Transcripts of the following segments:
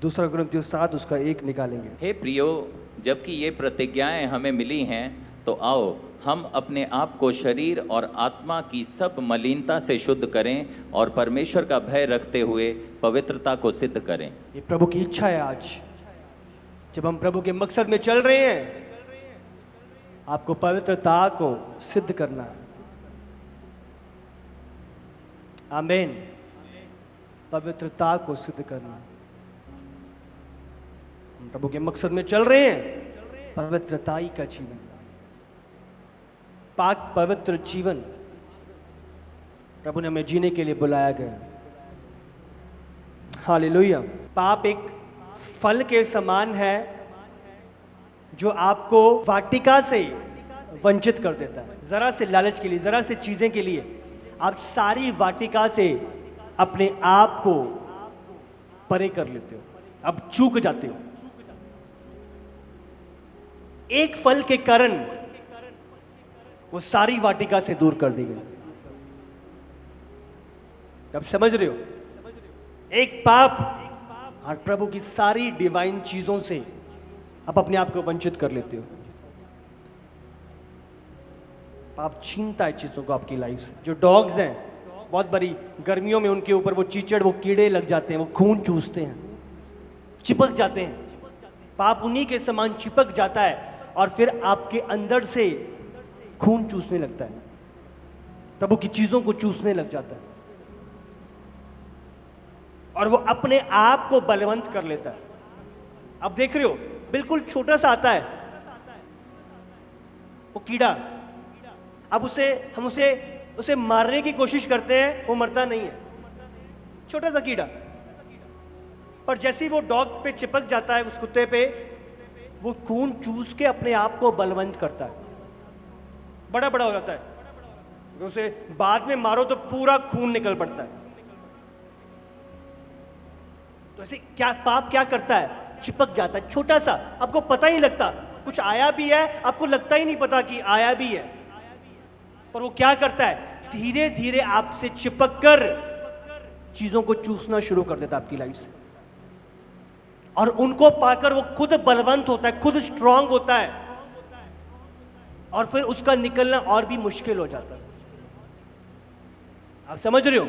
दूसरा कुरिन्थियों 7 उसका 1 निकालेंगे। हे प्रियो, जबकि ये प्रतिज्ञाएं हमें मिली हैं, तो आओ हम अपने आप को शरीर और आत्मा की सब मलिनता से शुद्ध करें और परमेश्वर का भय रखते हुए पवित्रता को सिद्ध करें। ये प्रभु की इच्छा है। आज जब हम प्रभु के मकसद में चल रहे हैं, आपको पवित्रता को सिद्ध करना है। आमीन। पवित्रता को सिद्ध करना। हम प्रभु के मकसद में चल रहे हैं, पवित्रताई का जीवन, पाक पवित्र जीवन प्रभु ने हमें जीने के लिए बुलाया गया। हालेलुया। पाप एक फल के समान है जो आपको वाटिका से वंचित कर देता है। जरा से लालच के लिए, जरा से चीजें के लिए आप सारी वाटिका से अपने आप को परे कर लेते हो, अब चूक जाते हो। एक फल के कारण वो सारी वाटिका से दूर कर दी गई। अब समझ रहे हो? एक पाप और प्रभु की सारी डिवाइन चीजों से आप अपने आप को वंचित कर लेते हो। पाप छीनता है चीजों को आपकी लाइफ से। जो डॉग्स हैं, बहुत बड़ी गर्मियों में उनके ऊपर वो चीचड़, वो कीड़े लग जाते हैं, वो खून चूसते हैं, चिपक जाते हैं। पाप उन्हीं के समान चिपक जाता है और फिर आपके अंदर से खून चूसने लगता है, प्रभु की चीजों को चूसने लग जाता है और वो अपने आप को बलवंत कर लेता है। अब देख रहे हो, बिल्कुल छोटा सा आता है वो कीड़ा। अब हम उसे मारने की कोशिश करते हैं, वो मरता नहीं है, छोटा सा कीड़ा। पर जैसे ही वो डॉग पे चिपक जाता है, उस कुत्ते पे, वो खून चूस के अपने आप को बलवंत करता है, बड़ा बड़ा हो जाता है। उसे बाद में मारो तो पूरा खून निकल पड़ता है। तो ऐसे क्या पाप क्या करता है? चिपक जाता है, छोटा सा, आपको पता ही लगता, कुछ आया भी है, आपको लगता ही नहीं पता कि आया भी है। पर वो क्या करता है? धीरे धीरे आपसे चिपक कर चीजों को चूसना शुरू कर देता है आपकी लाइफ से, और उनको पाकर वो खुद बलवंत होता है, खुद स्ट्रांग होता है, और फिर उसका निकलना और भी मुश्किल हो जाता है। आप समझ रहे हो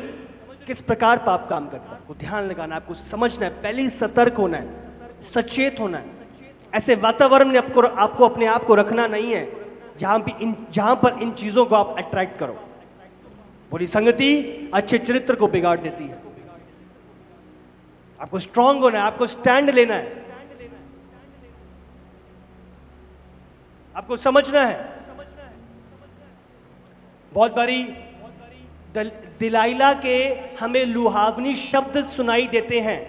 किस प्रकार पाप काम करता है? को ध्यान लगाना, आपको समझना है, पहले ही सतर्क होना है, सचेत होना है। ऐसे वातावरण में आपको अपने आप को रखना नहीं है जहां पर इन चीजों को आप अट्रैक्ट करो। बुरी संगति अच्छे चरित्र को बिगाड़ देती है। आपको स्ट्रांग होना है, आपको स्टैंड लेना है, आपको समझना है। बहुत बारी दिलाइला के हमें लुहावनी शब्द सुनाई देते हैं,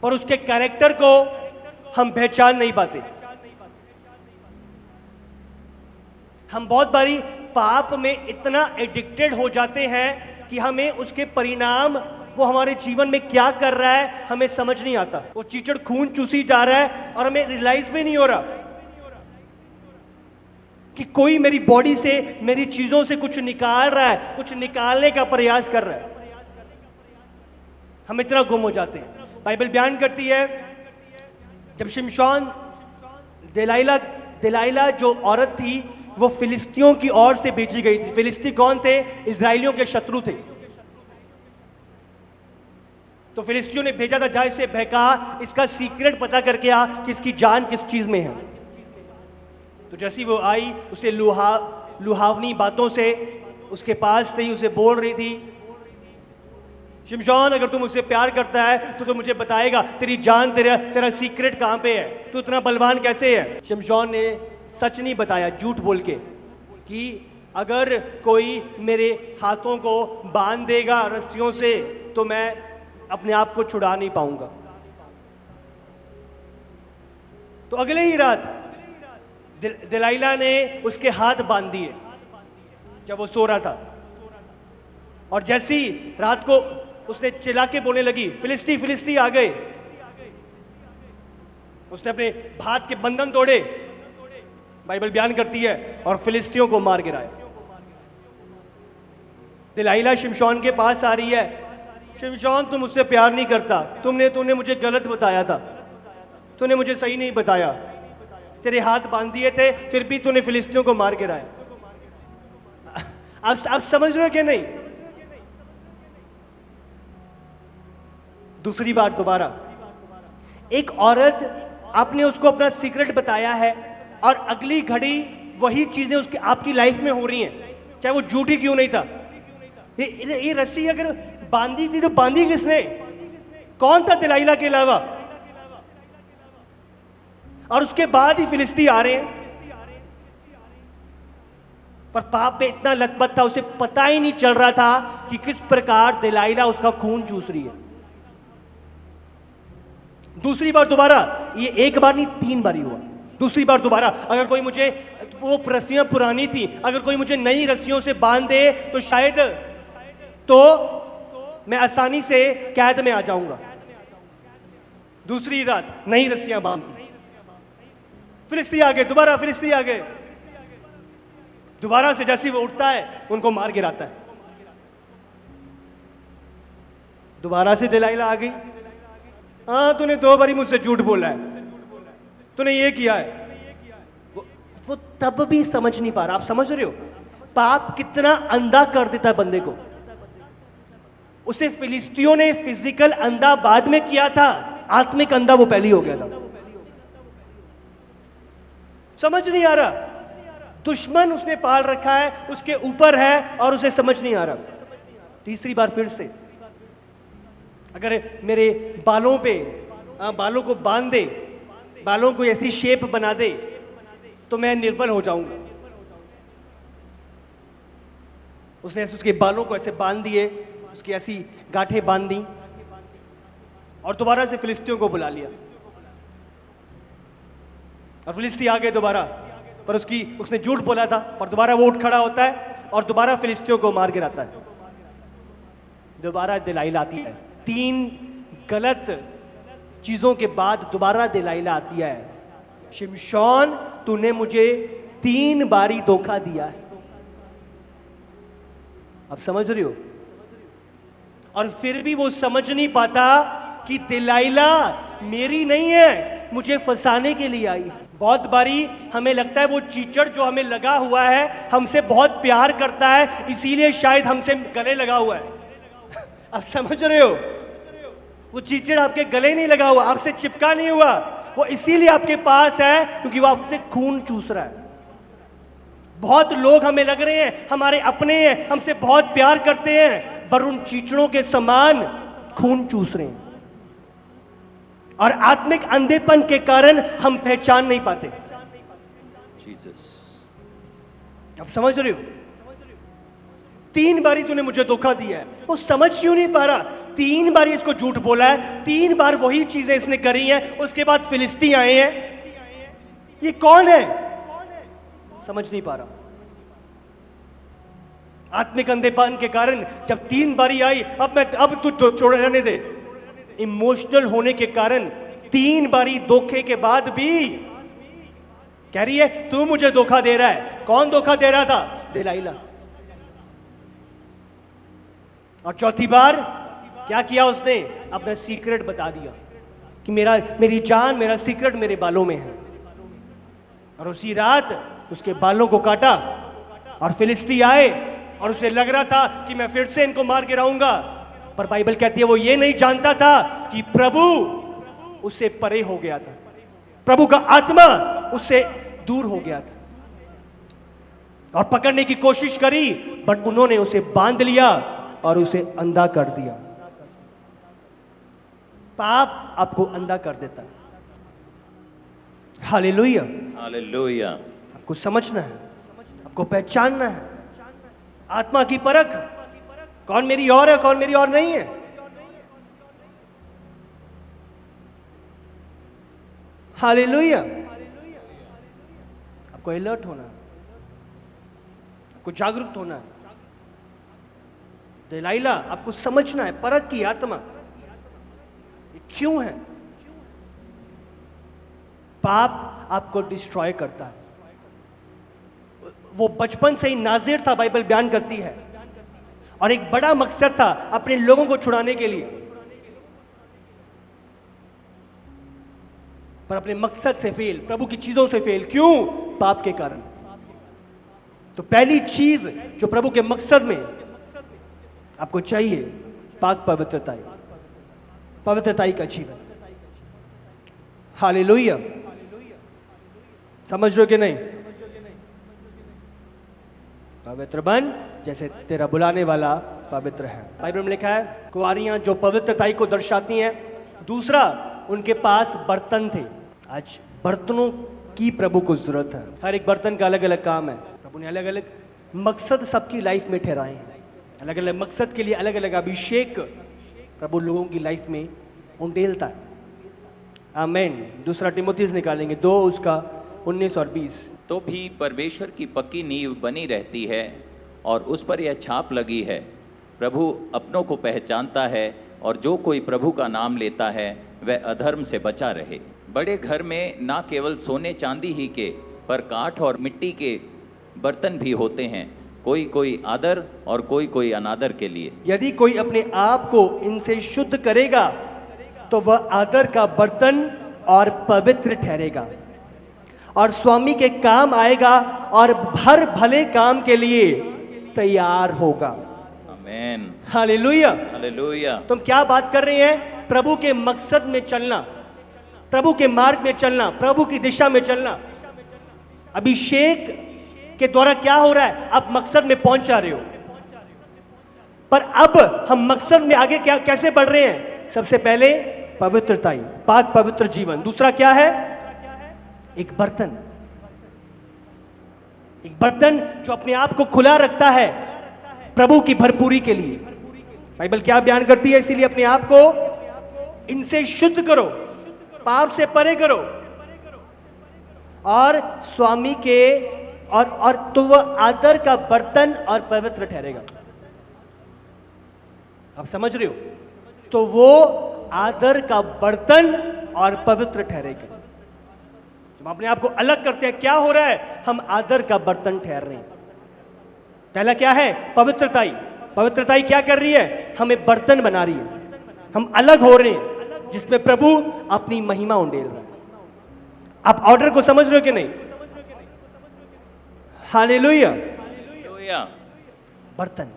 पर उसके कैरेक्टर को हम पहचान नहीं पाते। हम बहुत बारी पाप में इतना एडिक्टेड हो जाते हैं कि हमें उसके परिणाम, वो हमारे जीवन में क्या कर रहा है, हमें समझ नहीं आता। वो चीचड़ खून चूसी जा रहा है और हमें रियलाइज भी नहीं हो रहा कि कोई मेरी बॉडी से, मेरी चीजों से कुछ निकाल रहा है, कुछ निकालने का प्रयास कर रहा है। हम इतना गुम हो जाते हैं। बाइबल बयान करती है, जब शिमशोन, दिलाइला जो औरत थी, वो फिलिस्तियों की ओर से भेजी गई थी। फिलिस्ती कौन थे? इजराइलियों के शत्रु थे। तो फिलिस्तियों ने भेजा था, जा इसे बहका, इसका सीक्रेट पता करके आ कि इसकी जान किस चीज में है। तो जैसी वो आई, उसे लुहावनी बातों से उसके पास से ही उसे बोल रही थी, शिमशोन, अगर तुम मुझसे प्यार करता है तो मुझे बताएगा, तेरी जान, तेरा सीक्रेट कहां पे है, तू इतना बलवान कैसे है? शिमशोन ने सच नहीं बताया, झूठ बोल के, कि अगर कोई मेरे हाथों को बांध देगा रस्सियों से तो मैं अपने आप को छुड़ा नहीं पाऊंगा। तो अगले ही रात दिलाइला ने उसके हाथ बांध दिए जब वो सो रहा था, और जैसी रात को उसने चिल्ला के बोलने लगी, फिलिस्ती फिलिस्ती आ गए। उसने अपने हाथ के बंधन तोड़े, बाइबल बयान करती है, और फिलिस्तियों को मार गिराया। दिलाइला शिमशोन के पास आ रही है शिमशोन तुम मुझसे प्यार नहीं करता, तूने मुझे गलत बताया था, तूने मुझे सही नहीं बताया, तेरे हाथ बांध दिए थे फिर भी तूने फिलिस्तियों को मार गिराया। आप समझ रहे हो कि नहीं? दूसरी बार दोबारा, एक औरत, आपने उसको अपना सीक्रेट बताया है और अगली घड़ी वही चीजें उसकी आपकी लाइफ में हो रही हैं, चाहे वो झूठी क्यों नहीं था। ये रस्सी अगर बांधी थी तो बांधी किसने? कौन था दिलाइला के अलावा? और उसके बाद ही फिलिस्ती आ रहे हैं। पर पाप पे इतना लथपथ था, उसे पता ही नहीं चल रहा था कि किस प्रकार दिलाइला उसका खून चूस रही है। दूसरी बार दोबारा, ये एक बार नहीं 3 बार ही हुआ। दूसरी बार दोबारा, अगर कोई मुझे, वो रस्सियां पुरानी थी, अगर कोई मुझे नई रस्सियों से बांध दे तो शायद तो मैं आसानी से कैद में आ जाऊंगा। दूसरी रात नई रस्सियां बांध दी, फिलिस्ती आ गए, दोबारा फिलिस्ती आ गए, दोबारा से जैसे वो उठता है उनको मार गिराता है। दोबारा से दिलाइला आ गई, हाँ तूने 2 बारी मुझसे झूठ बोला है, तूने ये किया है। वो तब भी समझ नहीं पा रहा। आप समझ रहे हो पाप कितना अंधा कर देता है बंदे को? उसे फिलिस्तियों ने फिजिकल अंधा बाद में किया था, आत्मिक अंधा वो पहले ही हो गया था। समझ नहीं आ रहा, दुश्मन उसने पाल रखा है, उसके ऊपर है और उसे समझ नहीं आ रहा। तीसरी बार फिर से, अगर मेरे बालों पे बालों को बांध दे, बालों को ऐसी शेप बना दे तो मैं निर्बल हो जाऊंगा। उसने उसके बालों को ऐसे बांध दिए, उसकी ऐसी गांठें बांध दी और दोबारा से फिलिस्तियों को बुला लिया। और फिलिस्ती आ गए दोबारा, पर उसने झूठ बोला था, पर दोबारा वो उठ खड़ा होता है और दोबारा फिलिस्तियों को मार गिराता है। दोबारा दिलाइला आती है। 3 गलत चीजों के बाद दोबारा दिलाइला आती है, शिमशोन तूने मुझे 3 बारी धोखा दिया है। आप समझ रहे हो? और फिर भी वो समझ नहीं पाता कि दिलाइला मेरी नहीं है, मुझे फंसाने के लिए आई है। बहुत बारी हमें लगता है वो चीचड़ जो हमें लगा हुआ है हमसे बहुत प्यार करता है, इसीलिए शायद हमसे गले लगा हुआ है। आप समझ रहे हो? वो चीचड़ आपके गले नहीं लगा हुआ, आपसे चिपका नहीं हुआ, वो इसीलिए आपके पास है क्योंकि वो आपसे खून चूस रहा है। बहुत लोग हमें लग रहे हैं हमारे अपने हैं, हमसे बहुत प्यार करते हैं, पर उन चीचड़ों के समान खून चूस रहे हैं और आत्मिक अंधेपन के कारण हम पहचान नहीं पाते। जीसस, अब समझ रहे हो? 3 बारी तूने मुझे धोखा दिया है, वो समझ क्यों नहीं पा रहा? 3 बार इसको झूठ बोला है, 3 बार वही चीजें इसने करी हैं, उसके बाद फिलिस्ती आए हैं। ये कौन है? समझ नहीं पा रहा। आत्मिक अंधेपन के कारण जब 3 बारी आई, अब तू छोड़ रहने दे। इमोशनल होने के कारण 3 बारी धोखे के बाद भी कह रही है तू मुझे धोखा दे रहा है। कौन धोखा दे रहा था? दिलाइला। और चौथी बार क्या किया उसने? अपना सीक्रेट बता दिया कि मेरी जान, मेरा सीक्रेट मेरे बालों में है। और उसी रात उसके बालों को काटा और फिलिस्ती आए और उसे लग रहा था कि मैं फिर से इनको मार गिराऊंगा, पर बाइबल कहती है वो ये नहीं जानता था कि प्रभु उससे परे हो गया था, प्रभु का आत्मा उससे दूर हो गया था। और पकड़ने की कोशिश करी, बट उन्होंने उसे बांध लिया और उसे अंधा कर दिया। पाप आपको अंधा कर देता है। Hallelujah, hallelujah. आपको समझना है, आपको पहचानना है। आत्मा की परख, कौन मेरी और है, कौन मेरी और नहीं है। हालेलुया। आपको अलर्ट होना है, आपको जागरूक होना है। दिलाइला आपको समझना है, परख की आत्मा ये क्यों है। पाप आपको डिस्ट्रॉय करता है। वो बचपन से ही नाज़िर था, बाइबल बयान करती है। और एक बड़ा मकसद था अपने लोगों को छुड़ाने के लिए, पर अपने मकसद से फेल, प्रभु की चीजों से फेल। क्यों? पाप के कारण। तो पहली चीज जो प्रभु के मकसद में आपको चाहिए, पाक पवित्रताई, पवित्रताई का जीवन। हालेलुया। समझ रहे हो कि नहीं? पवित्र बन जैसे तेरा बुलाने वाला पवित्र है। बाइबल में लिखा है कुंवारियां जो पवित्रताई को दर्शाती हैं। दूसरा, उनके पास बर्तन थे। आज बर्तनों की प्रभु को जरूरत है। हर एक बर्तन का अलग अलग काम है। प्रभु ने अलग अलग मकसद सबकी लाइफ में ठहराए हैं। अलग अलग मकसद के लिए अलग अलग अभिषेक प्रभु लोगों की लाइफ में उंडेलता है। आमीन। दूसरा तिमोथेयुस निकालेंगे 2 उसका 19 और 20। तो भी परमेश्वर की पक्की नींव बनी रहती है और उस पर यह छाप लगी है, प्रभु अपनों को पहचानता है और जो कोई प्रभु का नाम लेता है वह अधर्म से बचा रहे। बड़े घर में ना केवल सोने चांदी ही के पर काठ और मिट्टी के बर्तन भी होते हैं, कोई कोई आदर और कोई कोई अनादर के लिए। यदि कोई अपने आप को इनसे शुद्ध करेगा तो वह आदर का बर्तन और पवित्र ठहरेगा और स्वामी के काम आएगा और हर भले काम के लिए तैयार होगा। आमीन। हालेलुया। हालेलुया। तुम क्या बात कर रहे हैं? प्रभु के मकसद में चलना, प्रभु के मार्ग में चलना, प्रभु की दिशा में चलना। अभिषेक के द्वारा क्या हो रहा है? आप मकसद में पहुंच जा रहे हो। पर अब हम मकसद में आगे क्या कैसे बढ़ रहे हैं? सबसे पहले पवित्रताई, पाक पवित्र जीवन। दूसरा क्या है? एक बर्तन, एक बर्तन जो अपने आप को खुला रखता है प्रभु की भरपूरी के लिए। बाइबल क्या बयान करती है? इसीलिए अपने आप को इनसे शुद्ध करो, पाप से परे करो और स्वामी के और तो वह आदर का बर्तन और पवित्र ठहरेगा। आप समझ रहे हो? तो वो आदर का बर्तन और पवित्र ठहरेगा। तुम अपने आप को अलग करते हैं, क्या हो रहा है? हम आदर का बर्तन ठहर रहे हैं। पहला क्या है? पवित्रताई। पवित्रताई क्या कर रही है? हमें बर्तन बना रही है। हम अलग हो रहे हैं जिसमें प्रभु अपनी महिमा उंडेल रहा है। आप ऑर्डर को समझ रहे हो कि नहीं? हालेलुया। हालेलुया। बर्तन,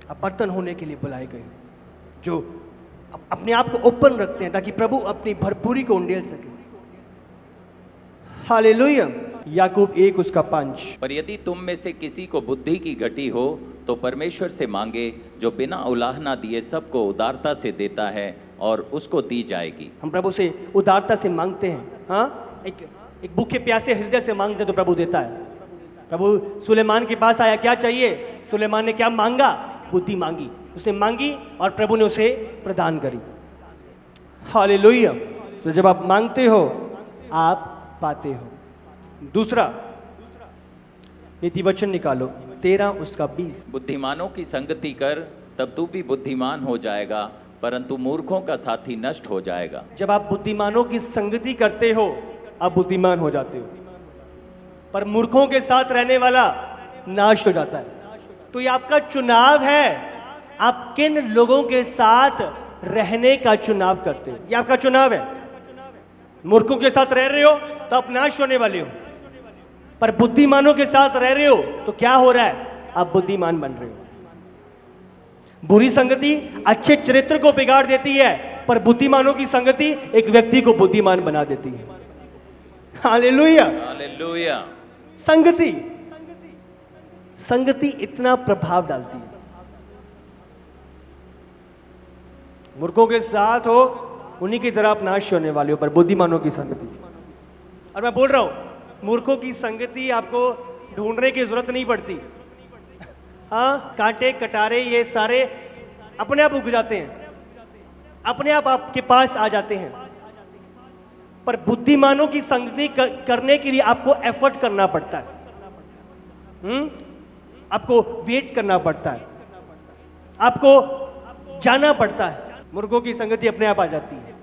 आप बर्तन होने के लिए बुलाए गए जो अपने आप को ओपन रखते हैं ताकि प्रभु अपनी भरपूरी को उंडेल सके। हालेलुया। याकूब 1 उसका 5। पर यदि तुम में से किसी को बुद्धि की घटी हो तो परमेश्वर से मांगे, जो बिना उलाहना दिए सबको उदारता से देता है और उसको दी जाएगी। हम प्रभु से उदारता से मांगते हैं। हाँ, एक भूखे प्यासे हृदय से मांगते तो प्रभु देता है। प्रभु सुलेमान के पास आया, क्या चाहिए? सुलेमान ने क्या मांगा? बुद्धि मांगी। उसने मांगी और प्रभु ने उसे प्रदान करी। हालेलुया। तो जब आप मांगते हो आप पाते हो। दूसरा, नीति वचन निकालो 13 उसका 20। बुद्धिमानों की संगति कर, तब तू भी बुद्धिमान हो जाएगा, परंतु मूर्खों का साथी नष्ट हो जाएगा। जब आप बुद्धिमानों की संगति करते हो आप बुद्धिमान हो जाते हो, पर मूर्खों के साथ रहने वाला नाश हो जाता है। तो ये आपका चुनाव है, आप किन लोगों के साथ रहने का चुनाव करते हो। ये आपका चुनाव है। मूर्खों के साथ रह रहे हो तो आप नाश होने वाले हो, पर बुद्धिमानों के साथ रह रहे हो तो क्या हो रहा है? आप बुद्धिमान बन रहे हो। बुरी संगति अच्छे चरित्र को बिगाड़ देती है, पर बुद्धिमानों की संगति एक व्यक्ति को बुद्धिमान बना देती है। हालेलुया। हालेलुया। संगति, संगति इतना प्रभाव डालती है। मूर्खों के साथ हो उन्हीं की तरह आप नाश होने वाले हो, पर बुद्धिमानों की संगति। और मैं बोल रहा हूं मूर्खों की संगति आपको ढूंढने की जरूरत नहीं पड़ती। हाँ, कांटे कटारे ये सारे अपने आप उग जाते हैं, अपने आप आपके पास आ जाते हैं। पर बुद्धिमानों की संगति करने के लिए आपको एफर्ट करना पड़ता है। आपको वेट करना पड़ता है, आपको जाना पड़ता है। मूर्खों की संगति अपने आप आ जाती है,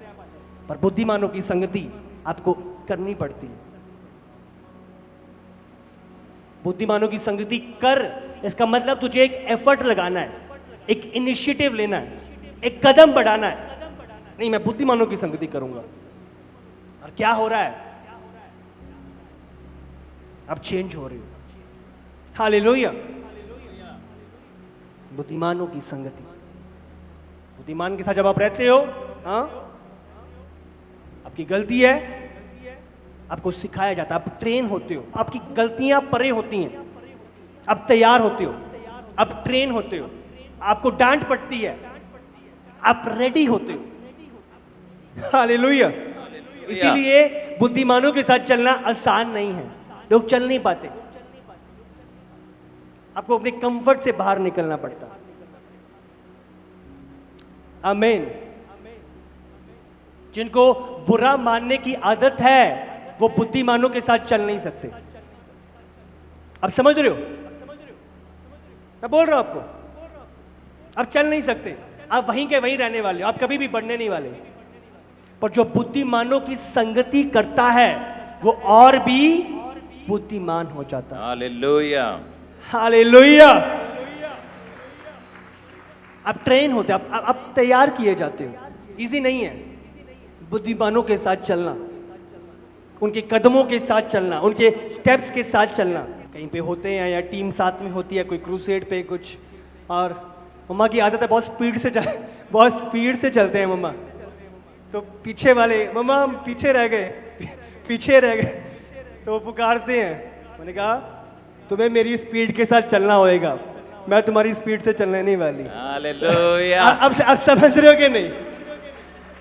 पर बुद्धिमानों की संगति आपको करनी पड़ती है। बुद्धिमानों की संगति कर, इसका मतलब तुझे एक एफर्ट लगाना है, एक इनिशिएटिव लेना है, एक कदम बढ़ाना है। नहीं, मैं बुद्धिमानों की संगति करूंगा। और क्या हो रहा है? अब चेंज हो रही हो। हालेलुया। बुद्धिमानों की संगति। बुद्धिमान के साथ जब आप रहते हो, हाँ, आपकी गलती है, आपको सिखाया जाता है, आप ट्रेन होते हो, आपकी गलतियां परे होती हैं, आप तैयार होते हो, आप ट्रेन होते हो, आपको डांट पड़ती है, आप रेडी होते हो। हालेलुया। इसीलिए बुद्धिमानों के साथ चलना आसान नहीं है, लोग चल नहीं पाते, आपको अपने कंफर्ट से बाहर निकलना पड़ता। आमीन। जिनको बुरा मानने की आदत है वो बुद्धिमानों के साथ चल नहीं सकते। आप समझ रहे हो? मैं बोल रहा हूं आपको, आप चल नहीं सकते, आप वहीं के वहीं रहने वाले हो, आप कभी भी बढ़ने नहीं वाले। पर जो बुद्धिमानों की संगति करता है वो और भी बुद्धिमान हो जाता है। हालेलुया। हालेलुया। आप ट्रेन होते हो, आप तैयार किए जाते हो। इजी नहीं है बुद्धिमानों के साथ चलना, उनके कदमों के साथ चलना, उनके स्टेप्स के साथ चलना। कहीं पे होते हैं या टीम साथ में होती है, कोई क्रूसेड पे कुछ, और मम्मा की आदत है बहुत स्पीड से चलते हैं मम्मा, तो पीछे वाले, मम्मा हम पीछे रह गए तो वो पुकारते हैं। मैंने कहा तुम्हें मेरी स्पीड के साथ चलना होएगा, मैं तुम्हारी स्पीड से चलने नहीं वाली। हालेलुया। अब समझ रहे हो कि नहीं?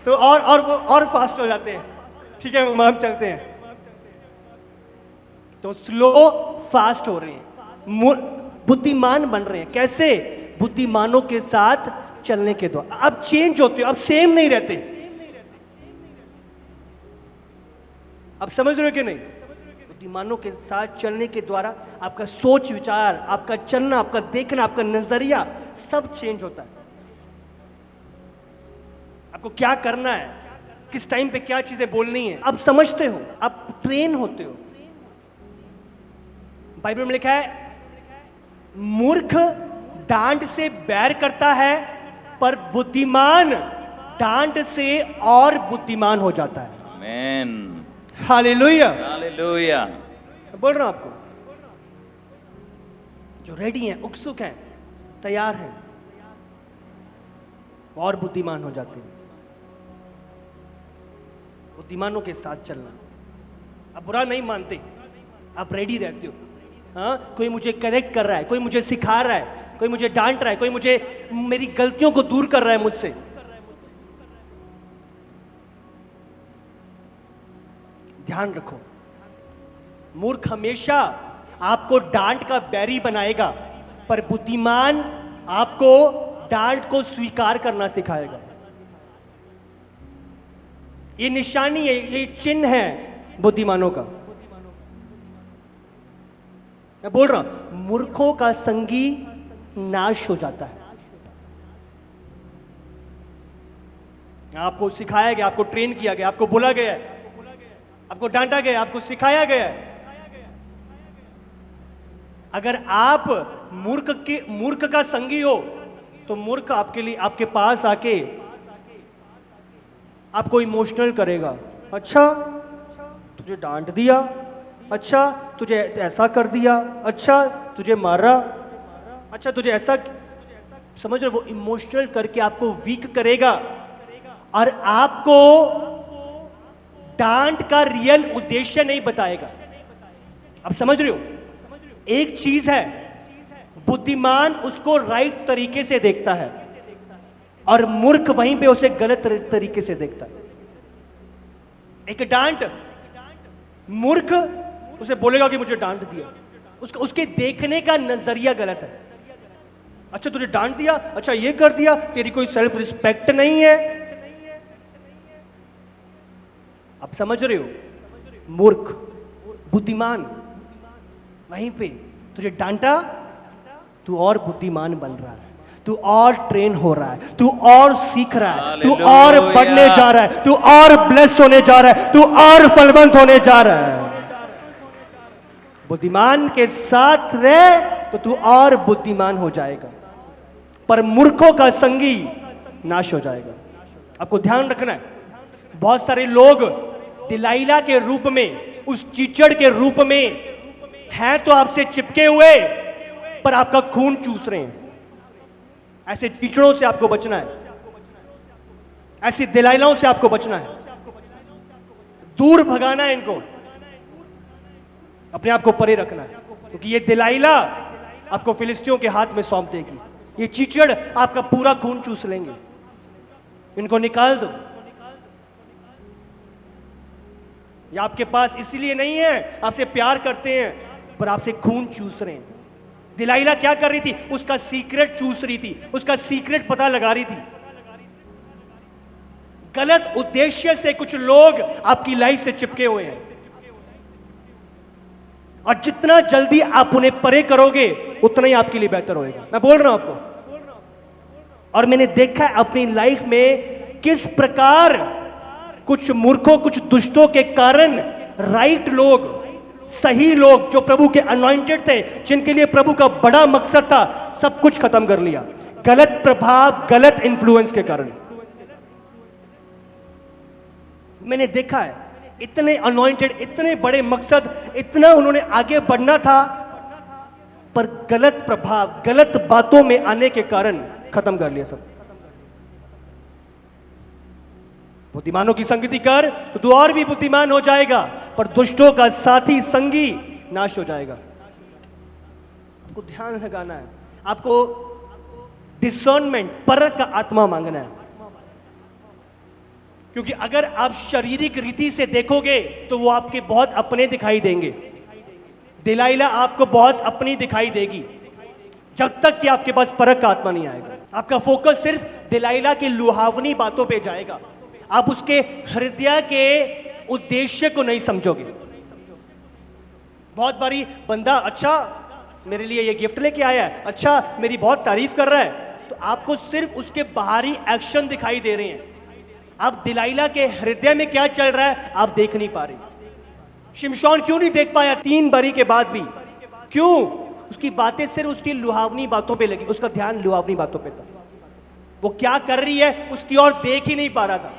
तो और फास्ट हो जाते हैं। ठीक है मम्मा, हम चलते हैं, तो स्लो फास्ट हो रहे हैं, बुद्धिमान बन रहे हैं। कैसे? बुद्धिमानों के साथ चलने के द्वारा। अब चेंज होते हो, अब सेम नहीं रहते। अब समझ रहे हो कि नहीं? बुद्धिमानों के साथ चलने के द्वारा आपका सोच विचार, आपका चलना, आपका देखना, आपका नजरिया सब चेंज होता है। आपको क्या करना है, किस टाइम पे क्या चीजें बोलनी है, आप समझते हो, आप ट्रेन होते हो। बाइबल में लिखा है मूर्ख डांट से बैर करता है पर बुद्धिमान डांट से और बुद्धिमान हो जाता है। आमीन। हालेलुया। हालेलुया। बोल रहा हूं आपको, जो रेडी हैं, उत्सुक हैं, तैयार हैं, और बुद्धिमान हो जाते हैं। बुद्धिमानों के साथ चलना। आप बुरा नहीं मानते, आप रेडी रहते हो। हाँ, कोई मुझे करेक्ट कर रहा है, कोई मुझे सिखा रहा है, कोई मुझे डांट रहा है, कोई मुझे मेरी गलतियों को दूर कर रहा है मुझसे। ध्यान रखो, मूर्ख हमेशा आपको डांट का बैरी बनाएगा, पर बुद्धिमान आपको डांट को स्वीकार करना सिखाएगा। ये निशानी है, ये चिन्ह है बुद्धिमानों का। मैं बोल रहा हूं, मूर्खों का संगी नाश हो जाता है। आपको सिखाया गया, आपको ट्रेन किया गया, आपको बोला गया है, आपको डांटा गया, आपको सिखाया गया है। अगर आप मूर्ख का संगी हो तो मूर्ख आपके लिए, आपके पास आके आपको इमोशनल करेगा। अच्छा तुझे डांट दिया, अच्छा तुझे ऐसा कर दिया, अच्छा तुझे मारा, अच्छा तुझे ऐसा, समझ रहे? वो इमोशनल करके आपको वीक करेगा और आपको डांट का रियल उद्देश्य नहीं बताएगा। आप समझ रहे हो? एक चीज है, बुद्धिमान उसको राइट तरीके से देखता है और मूर्ख वहीं पे उसे गलत तरीके से देखता है। एक डांट, मूर्ख उसे बोलेगा कि मुझे डांट दिया, उसके देखने का नजरिया गलत है। अच्छा तुझे डांट दिया, अच्छा ये कर दिया, तेरी कोई सेल्फ रिस्पेक्ट नहीं है। आप समझ रहे हो? मूर्ख, बुद्धिमान वहीं पे तुझे डांटा, तू और बुद्धिमान बन रहा है, तू और ट्रेन हो रहा है, तू और सीख रहा है, तू और बढ़ने जा रहा है, तू और ब्लेस होने जा रहा है, तू और फलवंत होने जा रहा है। बुद्धिमान के साथ रह तो तू और बुद्धिमान हो जाएगा, पर मूर्खों का संगी नाश हो जाएगा। आपको ध्यान रखना है, बहुत सारे लोग दिलाइला के रूप में, उस चीचड़ के रूप में हैं तो आपसे चिपके हुए, पर आपका खून चूस रहे हैं। ऐसे चीचड़ों से आपको बचना है, ऐसी दिलाइलाओं से आपको बचना है, दूर भगाना है इनको, अपने आप को परे रखना है, क्योंकि ये दिलाइला आपको फिलिस्तियों के हाथ में सौंप देगी। ये चीचड़ आपका पूरा खून चूस लेंगे। इनको निकाल दो। ये आपके पास इसलिए नहीं है, आपसे प्यार करते हैं, पर आपसे खून चूस रहे हैं। दिलाइला क्या कर रही थी? उसका सीक्रेट चूस रही थी, उसका सीक्रेट पता लगा रही थी। गलत उद्देश्य से कुछ लोग आपकी लाइफ से चिपके हुए हैं, और जितना जल्दी आप उन्हें परे करोगे उतना ही आपके लिए बेहतर होएगा। मैं बोल रहा हूं आपको, और मैंने देखा है अपनी लाइफ में किस प्रकार कुछ मूर्खों, कुछ दुष्टों के कारण राइट लोग, सही लोग जो प्रभु के अनॉइंटेड थे, जिनके लिए प्रभु का बड़ा मकसद था, सब कुछ खत्म कर लिया। गलत प्रभाव, गलत इंफ्लुएंस के कारण। मैंने देखा है इतने अनॉइंटेड, इतने बड़े मकसद, इतना उन्होंने आगे बढ़ना था, पर गलत प्रभाव, गलत बातों में आने के कारण खत्म कर लिया सब। बुद्धिमानों की संगति कर तो तू और भी बुद्धिमान हो जाएगा, पर दुष्टों का साथी संगी नाश हो जाएगा। आपको ध्यान लगाना है, आपको डिसर्नमेंट, परख का आत्मा मांगना है, क्योंकि अगर आप शारीरिक रीति से देखोगे तो वो आपके बहुत अपने दिखाई देंगे। दिलाइला आपको बहुत अपनी दिखाई देगी, जब तक कि आपके पास परख का आत्मा नहीं आएगा। आपका फोकस सिर्फ दिलाइला की लुहावनी बातों पे जाएगा, आप उसके हृदय के उद्देश्य को नहीं समझोगे। बहुत बारी बंदा, अच्छा मेरे लिए ये गिफ्ट लेके आया है, अच्छा मेरी बहुत तारीफ कर रहा है, तो आपको सिर्फ उसके बाहरी एक्शन दिखाई दे रहे हैं, आप दिलाइला के हृदय में क्या चल रहा है आप देख नहीं पा रहे। शिमशोन क्यों नहीं देख पाया 3 बारी के बाद भी? क्यों? उसकी बातें सिर्फ उसकी लुहावनी बातों पे लगी, उसका ध्यान लुहावनी बातों पे था, वो क्या कर रही है उसकी ओर देख ही नहीं पा रहा था।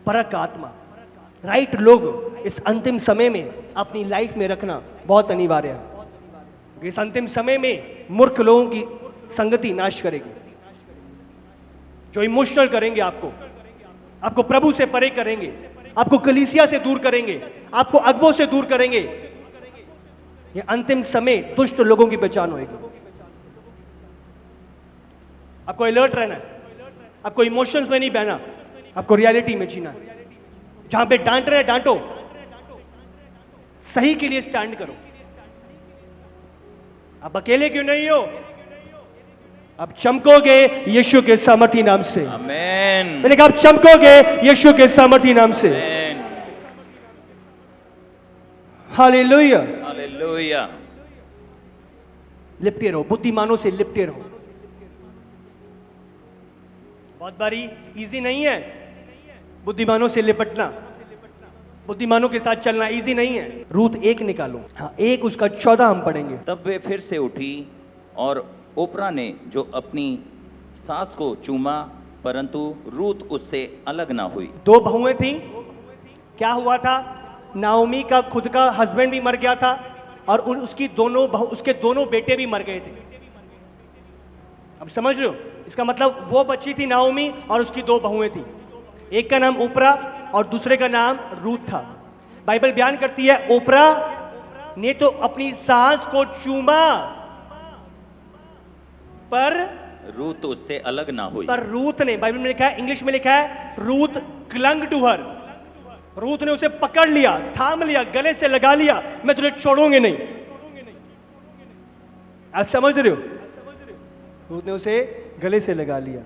परख आत्मा, राइट लोग इस अंतिम समय में अपनी लाइफ में रखना बहुत अनिवार्य है। इस अंतिम समय में मूर्ख लोगों की संगति नाश करेगी, जो इमोशनल करेंगे आपको प्रभु से परे करेंगे, आपको कलीसिया से दूर करेंगे, आपको अगुवों से दूर करेंगे। ये अंतिम समय दुष्ट लोगों की पहचान होगी। आपको अलर्ट रहना है, आपको इमोशंस में नहीं बहना, आपको रियलिटी में जीना है। जहां पे डांट रहे हैं डांटो, सही के लिए स्टैंड करो। आप अकेले क्यों नहीं हो? आप चमकोगे यीशु के सामर्थी नाम से। आमेन। मैंने कहा आप चमकोगे यीशु के सामर्थी नाम से। आमेन। हालेलुया। हालेलुया। लिपटे रहो, बुद्धिमानों से लिपटे रहो। बहुत बारी इजी नहीं है बुद्धिमानों से लिपटना, बुद्धिमानों के साथ चलना इजी नहीं है। रूत 1 निकालो। हाँ, 1 उसका 14 हम पढ़ेंगे। तब वे फिर से उठी और ओप्रा ने जो अपनी सास को चूमा, परंतु रूत उससे अलग ना हुई। 2 बहुएं थी। क्या हुआ था? नाओमी का खुद का हस्बैंड भी मर गया था, और उसकी उसके दोनों बेटे भी मर गए थे। अब समझ रहे हो? इसका मतलब वो बच्ची थी नाओमी और उसकी 2 बहुएं थी। एक का नाम ओप्रा और दूसरे का नाम रूत था। बाइबल बयान करती है ओप्रा ने तो अपनी सास को चूमा, पर रूत उससे अलग ना हुई। पर रूत ने, बाइबल में लिखा है, इंग्लिश में लिखा है Ruth clung to her. Ruth ने उसे पकड़ लिया, थाम लिया, गले से लगा लिया, मैं तुझे छोड़ूंगी नहीं। आप समझ रहे हो? रूत ने उसे गले से लगा लिया,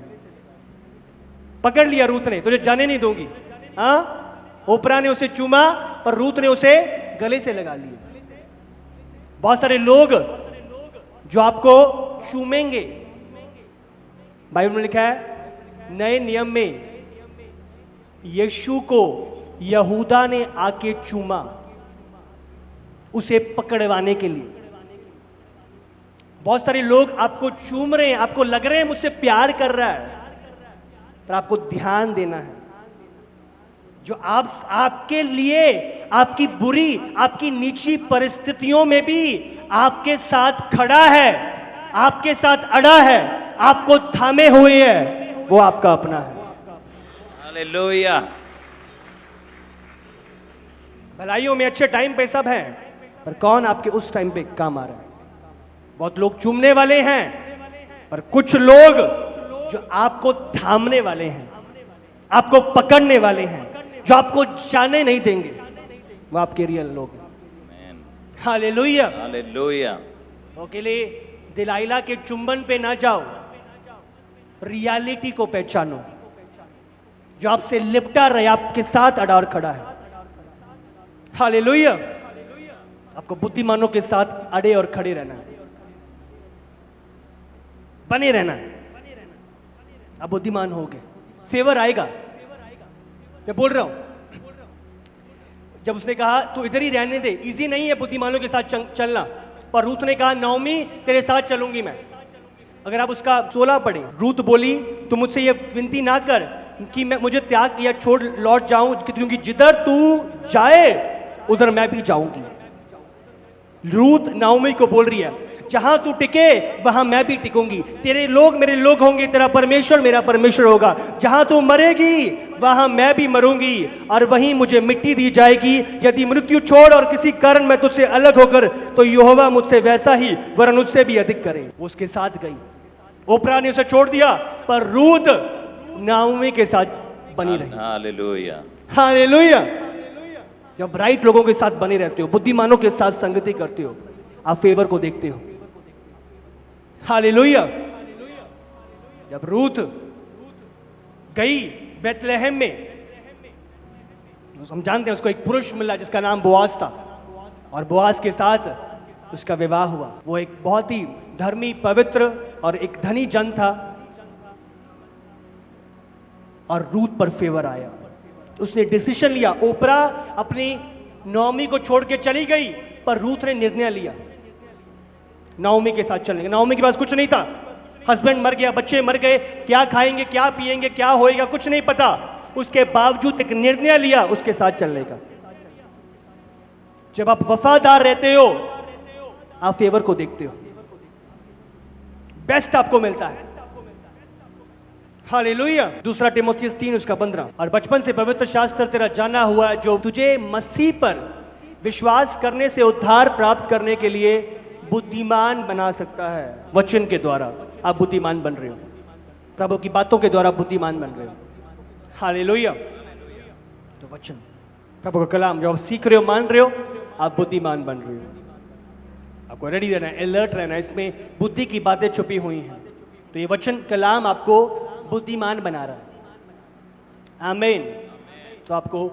पकड़ लिया रूत ने, तुझे जाने नहीं दूंगी। हाँ, ओपरा ने उसे चूमा, पर रूत ने उसे गले से लगा लिया। बहुत सारे लोग जो आपको चूमेंगे, बाइबल में लिखा है नए नियम में यीशु को यहूदा ने आके चूमा। उसे पकड़वाने के लिए। बहुत सारे लोग आपको चूम रहे हैं, आपको लग रहे हैं मुझसे प्यार कर रहा है, पर आपको ध्यान देना है जो आपके लिए आपकी बुरी, आपकी नीची परिस्थितियों में भी आपके साथ खड़ा है, आपके साथ अड़ा है, आपको थामे हुए है, वो आपका अपना है। हालेलुया। भलाइयों में अच्छे टाइम पे सब हैं, पर कौन आपके उस टाइम पे काम आ रहा है? बहुत लोग चूमने वाले हैं, पर कुछ लोग जो आपको थामने वाले हैं, आपको पकड़ने वाले हैं, जो आपको जाने नहीं देंगे, वो आपके रियल लोग हैं। हालेलुया। हालेलुया। तो के लिए दिलाइला के चुंबन पे ना जाओ, रियलिटी को पहचानो जो आपसे लिपटा रहे, आपके साथ अड़ा और खड़ा है। हालेलुया। आपको बुद्धिमानों के साथ अड़े और खड़े रहना है, बने रहना है। आप बुद्धिमान हो गए, फेवर आएगा। मैं बोल रहा हूं, जब उसने कहा तू इधर ही रहने दे, इजी नहीं है बुद्धिमानों के साथ चलना, पर रूत ने कहा नौमी तेरे साथ चलूंगी मैं। अगर आप उसका 16 पढ़े, रूत बोली तू मुझसे ये विनती ना कर कि मैं मुझे त्याग किया छोड़ लौट जाऊं, क्योंकि जिधर तू जाए उधर मैं भी जाऊंगी। रूत नाओमी को बोल रही है जहां तू टिके वहां मैं भी टिकूंगी, तेरे लोग मेरे लोग होंगे, तेरा परमेश्वर मेरा परमेश्वर होगा। जहां तू मरेगी वहां मैं भी मरूंगी और वहीं मुझे मिट्टी दी जाएगी। यदि मृत्यु छोड़ और किसी कारण मैं तुझसे अलग होकर, तो यहोवा मुझसे वैसा ही वरन उससे भी अधिक करे। वो उसके साथ गई। ओप्रा ने उसे छोड़ दिया, पर रूत नाओमी के साथ बनी रही। हालेलुया। हालेलुया। जब राइट लोगों के साथ बने रहते हो, बुद्धिमानों के साथ संगति करते हो, आप फेवर को देखते हो। हालेलुया। जब रूत गई बेथलेहम में, हम जानते हैं उसको एक पुरुष मिला जिसका नाम बोआज था, और बोआज के साथ उसका विवाह हुआ। वो एक बहुत ही धर्मी, पवित्र और एक धनी जन था, और रूत पर फेवर आया। उसने डिसीजन लिया। ओप्रा अपनी नौमी को छोड़ के चली गई, पर रूत ने निर्णय लिया नाओमी के साथ चलने का। नाओमी के पास कुछ नहीं था, हस्बैंड मर गया, बच्चे मर गए, क्या खाएंगे, क्या पिएंगे, क्या होएगा, कुछ नहीं पता। उसके बावजूद एक निर्णय लिया उसके साथ चलने का। जब आप वफादार रहते हो, आप फेवर को देखते हो, बेस्ट आपको मिलता है। हालेलुया। दूसरा तिमोथियस 3 उसका 15, और बचपन से पवित्र शास्त्र तेरा जाना हुआ है, जो तुझे मसीह पर विश्वास करने से उद्धार प्राप्त करने के लिए बुद्धिमान बना सकता है। वचन के द्वारा आप बुद्धिमान बन रहे हो, प्रभु की बातों के द्वारा बुद्धिमान बन रहे हो। हालेलुया। तो वचन, प्रभु का कलाम जो आप सीख रहे हो, मान रहे हो, आप बुद्धिमान बन रहे हो। आपको रेडी रहना है, अलर्ट रहना है। इसमें बुद्धि की बातें छुपी हुई हैं, तो ये वचन कलाम आपको बुद्धिमान बना रहा है। आमीन। तो आपको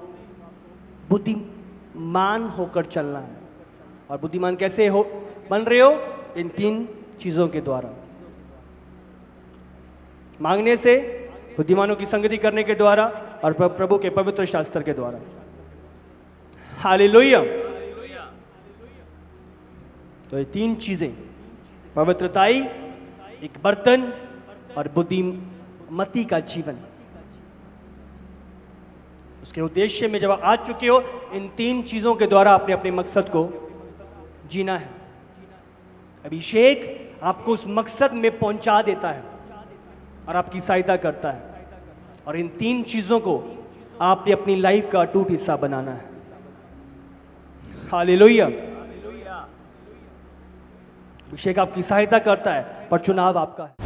बुद्धिमान होकर चलना है। और बुद्धिमान कैसे हो बन रहे हो? इन 3 चीजों के द्वारा। मांगने से, बुद्धिमानों की संगति करने के द्वारा, और प्रभु के पवित्र शास्त्र के द्वारा। हालेलुया। तो ये 3 चीजें, पवित्रताई, एक बर्तन, और बुद्धिमती का जीवन, उसके उद्देश्य में जब आप आ चुके हो, इन 3 चीजों के द्वारा अपने अपने मकसद को जीना है। अभिषेक आपको उस मकसद में पहुंचा देता है और आपकी सहायता करता है, और इन 3 चीजों को आपने अपनी लाइफ का अटूट हिस्सा बनाना है। हालेलुया। अभिषेक आपकी सहायता करता है, पर चुनाव आपका है।